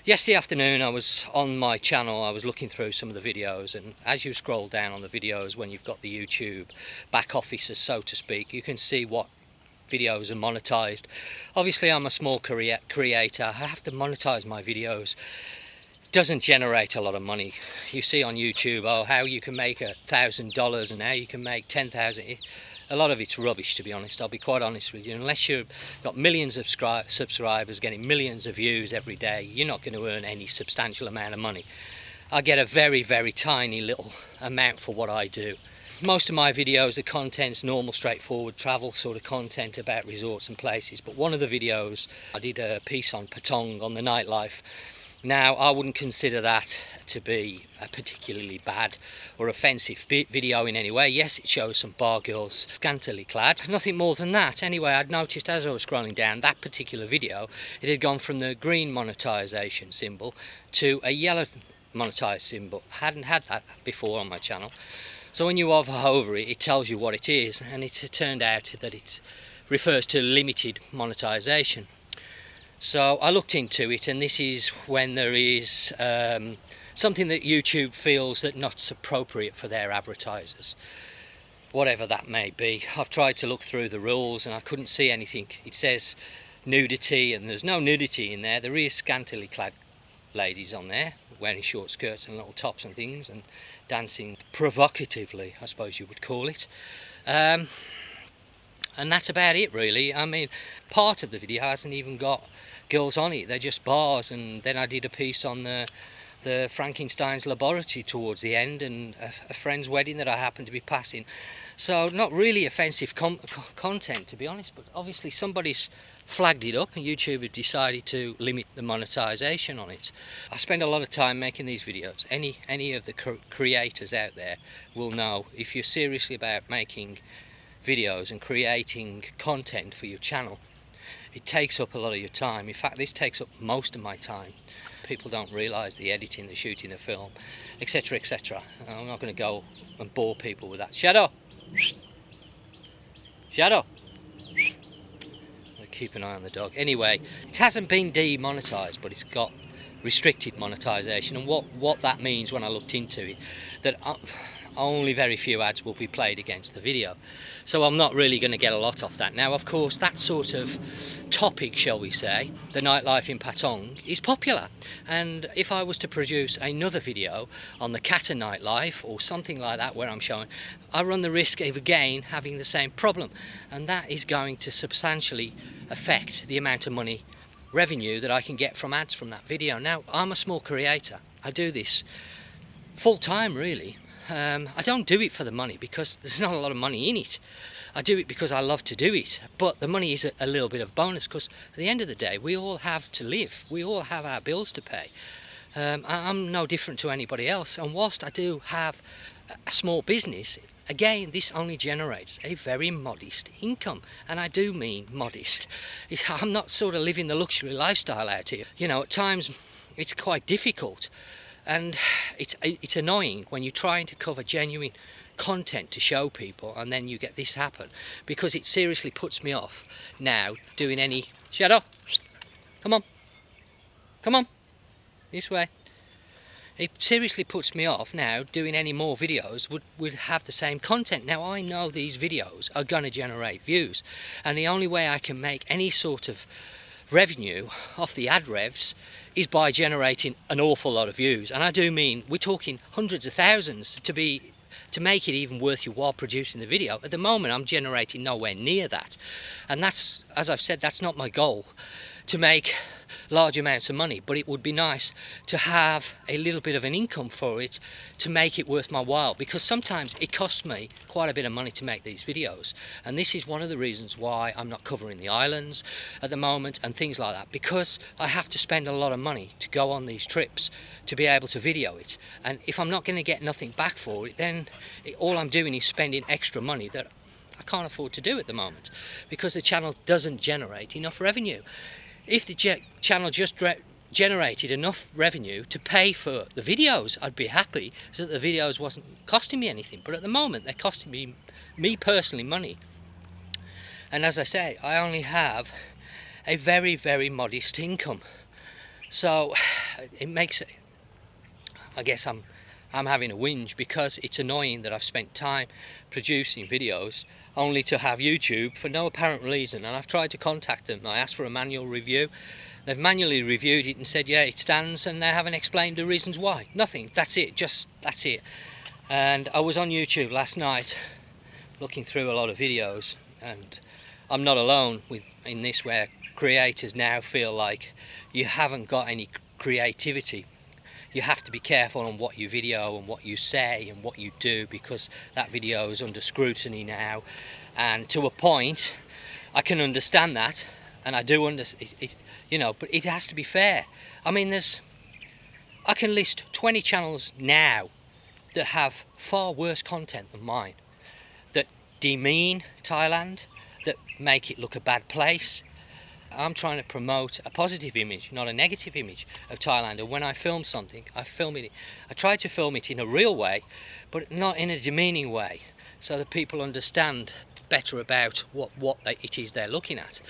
Yesterday afternoon I was on my channel, I was looking through some of the videos, and as you scroll down on the videos, when you've got the YouTube back offices, so to speak, you can see what videos are monetized. Obviously I'm a small creator, I have to monetize my videos. It doesn't generate a lot of money. You see on YouTube, oh, how you can make $1,000 and how you can make 10,000. A lot of it's rubbish, to be honest. I'll be quite honest with you. Unless you've got millions of subscribers getting millions of views every day, you're not going to earn any substantial amount of money. I get a very, very tiny little amount for what I do. Most of my videos, the content's normal, straightforward travel sort of content about resorts and places. But one of the videos, I did a piece on Patong, on the nightlife. Now, I wouldn't consider that to be a particularly bad or offensive video in any way. Yes, it shows some bar girls scantily clad, nothing more than that. Anyway, I'd noticed as I was scrolling down that particular video, it had gone from the green monetization symbol to a yellow monetized symbol. I hadn't had that before on my channel. So when you hover over it, it tells you what it is, and it turned out that it refers to limited monetization. So I looked into it, and this is when there is something that YouTube feels that not appropriate for their advertisers, whatever that may be. I've tried to look through the rules and I couldn't see anything. It says nudity, and there's no nudity in there. There is scantily clad ladies on there wearing short skirts and little tops and things and dancing provocatively, I suppose you would call it. And that's about it, really. I mean, part of the video hasn't even got girls on it, they're just bars. And then I did a piece on the Frankenstein's laboratory towards the end, and a friend's wedding that I happened to be passing. So not really offensive content, to be honest, but obviously somebody's flagged it up and YouTube have decided to limit the monetization on it. I spend a lot of time making these videos. Any of the creators out there will know, if you're seriously about making videos and creating content for your channel, it takes up a lot of your time. In fact, this takes up most of my time. People don't realise the editing, the shooting the film, etc, etc. I'm not going to go and bore people with that. Shadow! Shadow! I'll keep an eye on the dog. Anyway, it hasn't been demonetised, but it's got restricted monetisation. And what that means, when I looked into it, that only very few ads will be played against the video. So I'm not really going to get a lot off that. Now, of course, that sort of topic, shall we say, the nightlife in Patong, is popular. And if I was to produce another video on the Kata nightlife or something like that where I'm showing, I run the risk of again having the same problem. And that is going to substantially affect the amount of money, revenue, that I can get from ads from that video. Now, I'm a small creator. I do this full time, really. I don't do it for the money because there's not a lot of money in it. I do it because I love to do it, but the money is a little bit of bonus, because at the end of the day we all have to live, we all have our bills to pay. I'm no different to anybody else, and whilst I do have a small business, again, this only generates a very modest income, and I do mean modest. I'm not sort of living the luxury lifestyle out here. You know, at times it's quite difficult. And it's annoying when you're trying to cover genuine content to show people, and then you get this happen, because it seriously puts me off now doing any... Shadow! Come on! Come on! This way. It seriously puts me off now doing any more videos would have the same content. Now, I know these videos are going to generate views, and the only way I can make any sort of revenue off the ad revs is by generating an awful lot of views. And I do mean, we're talking hundreds of thousands to make it even worth your while producing the video. At the moment I'm generating nowhere near that, and that's, as I've said, that's not my goal, to make large amounts of money, but it would be nice to have a little bit of an income for it to make it worth my while, because sometimes it costs me quite a bit of money to make these videos, and this is one of the reasons why I'm not covering the islands at the moment and things like that, because I have to spend a lot of money to go on these trips to be able to video it, and if I'm not going to get nothing back for it, then all I'm doing is spending extra money that I can't afford to do at the moment, because the channel doesn't generate enough revenue. If the channel just generated enough revenue to pay for the videos, I'd be happy, so that the videos wasn't costing me anything. But at the moment they're costing me personally money, and as I say, I only have a very, very modest income. So it makes it, I guess I'm having a whinge, because it's annoying that I've spent time producing videos only to have YouTube for no apparent reason. And I've tried to contact them. I asked for a manual review. They've manually reviewed it and said, yeah, it stands, and they haven't explained the reasons why. Nothing. That's it. Just that's it. And I was on YouTube last night looking through a lot of videos, and I'm not alone in this, where creators now feel like you haven't got any creativity. You have to be careful on what you video and what you say and what you do, because that video is under scrutiny now. And to a point, I can understand that, and I do understand it, you know, but it has to be fair. I mean, I can list 20 channels now that have far worse content than mine, that demean Thailand, that make it look a bad place. I'm trying to promote a positive image, not a negative image of Thailand. And when I film something, I try to film it in a real way, but not in a demeaning way, so that people understand better about what it is they're looking at.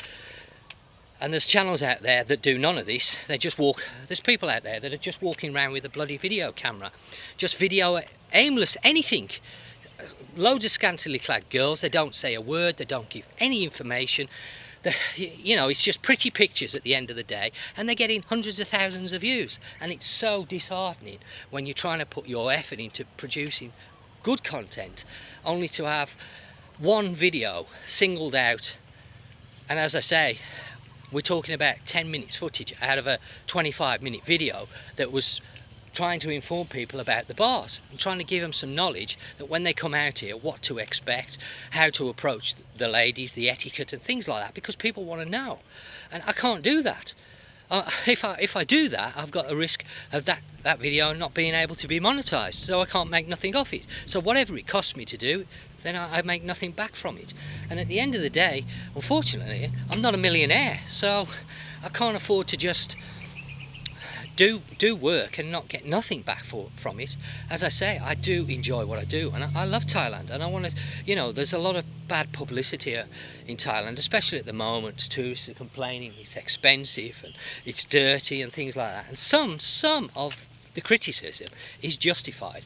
And there's channels out there that do none of this. There's people out there that are just walking around with a bloody video camera, just video aimless anything. Loads of scantily clad girls. They don't say a word, they don't give any information. You know, it's just pretty pictures at the end of the day, and they're getting hundreds of thousands of views. And it's so disheartening when you're trying to put your effort into producing good content, only to have one video singled out. And as I say, we're talking about 10 minutes footage out of a 25-minute video that was trying to inform people about the bars and trying to give them some knowledge that when they come out here, what to expect, how to approach the ladies, the etiquette and things like that, because people want to know. And I can't do that. If I do that, I've got a risk of that video not being able to be monetized, so I can't make nothing off it. So whatever it costs me to do, then I make nothing back from it. And at the end of the day, unfortunately, I'm not a millionaire, so I can't afford to just do work and not get nothing back from it. As I say, I do enjoy what I do, and I love Thailand, and I want to, you know, there's a lot of bad publicity in Thailand, especially at the moment. Tourists are complaining it's expensive and it's dirty and things like that, and some of the criticism is justified,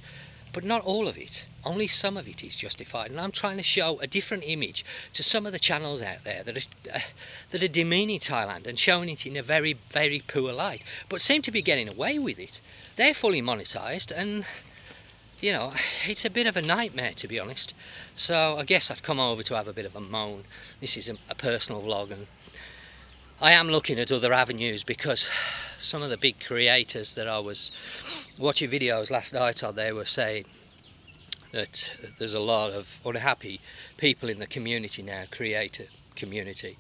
but not all of it. Only some of it is justified, and I'm trying to show a different image to some of the channels out there that are demeaning Thailand and showing it in a very, very poor light, but seem to be getting away with it. They're fully monetized, and you know, it's a bit of a nightmare, to be honest. So I guess I've come over to have a bit of a moan. This is a personal vlog, and I am looking at other avenues, because some of the big creators that I was watching videos last night on, they were saying that there's a lot of unhappy people in the community now, creator community,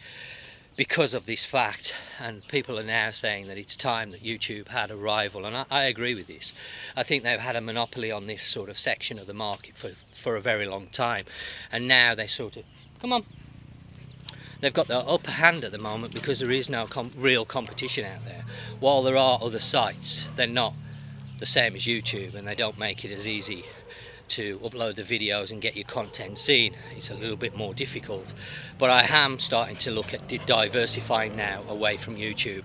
because of this fact. And people are now saying that it's time that YouTube had a rival, and I agree with this. I think they've had a monopoly on this sort of section of the market for a very long time, and now they sort of, come on, they've got the upper hand at the moment, because there is no real competition out there. While there are other sites, they're not the same as YouTube, and they don't make it as easy to upload the videos and get your content seen. It's a little bit more difficult, but I am starting to look at diversifying now away from YouTube.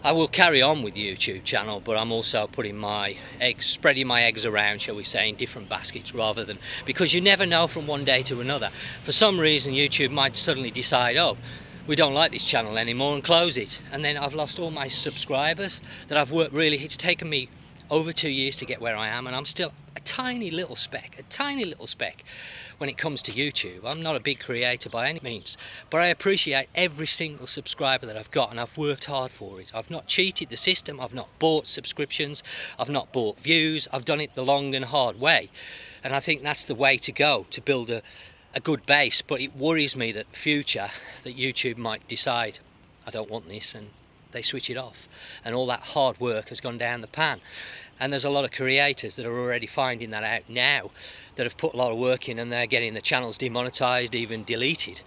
I will carry on with the YouTube channel, but I'm also putting my eggs, spreading my eggs around, shall we say, in different baskets, rather than, because you never know from one day to another. For some reason YouTube might suddenly decide, oh, we don't like this channel anymore, and close it, and then I've lost all my subscribers that I've worked really. It's taken me over 2 years to get where I am, and I'm still a tiny little speck when it comes to YouTube. I'm not a big creator by any means, but I appreciate every single subscriber that I've got, and I've worked hard for it. I've not cheated the system, I've not bought subscriptions, I've not bought views, I've done it the long and hard way, and I think that's the way to go to build a good base. But it worries me that future, that YouTube might decide, I don't want this, and they switch it off, and all that hard work has gone down the pan. And there's a lot of creators that are already finding that out now, that have put a lot of work in, and they're getting the channels demonetized, even deleted,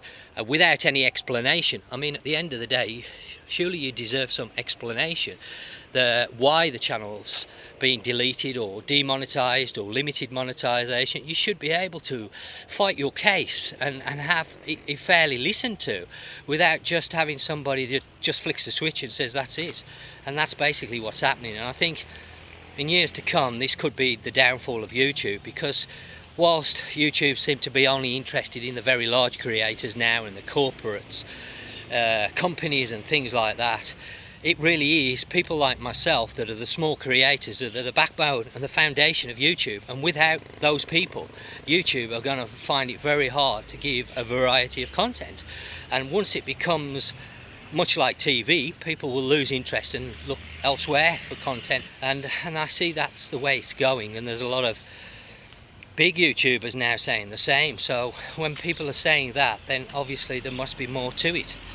without any explanation. I mean, at the end of the day, surely you deserve some explanation why the channel's being deleted or demonetized or limited monetization. You should be able to fight your case and have it fairly listened to, without just having somebody that just flicks the switch and says that's it. And that's basically what's happening. And I think in years to come this could be the downfall of YouTube, because whilst YouTube seems to be only interested in the very large creators now and the corporates, companies and things like that, it really is people like myself that are the small creators that are the backbone and the foundation of YouTube. And without those people, YouTube are going to find it very hard to give a variety of content. And once it becomes much like TV, people will lose interest and look elsewhere for content. And I see that's the way it's going, and there's a lot of big YouTubers now saying the same. So when people are saying that, then obviously there must be more to it.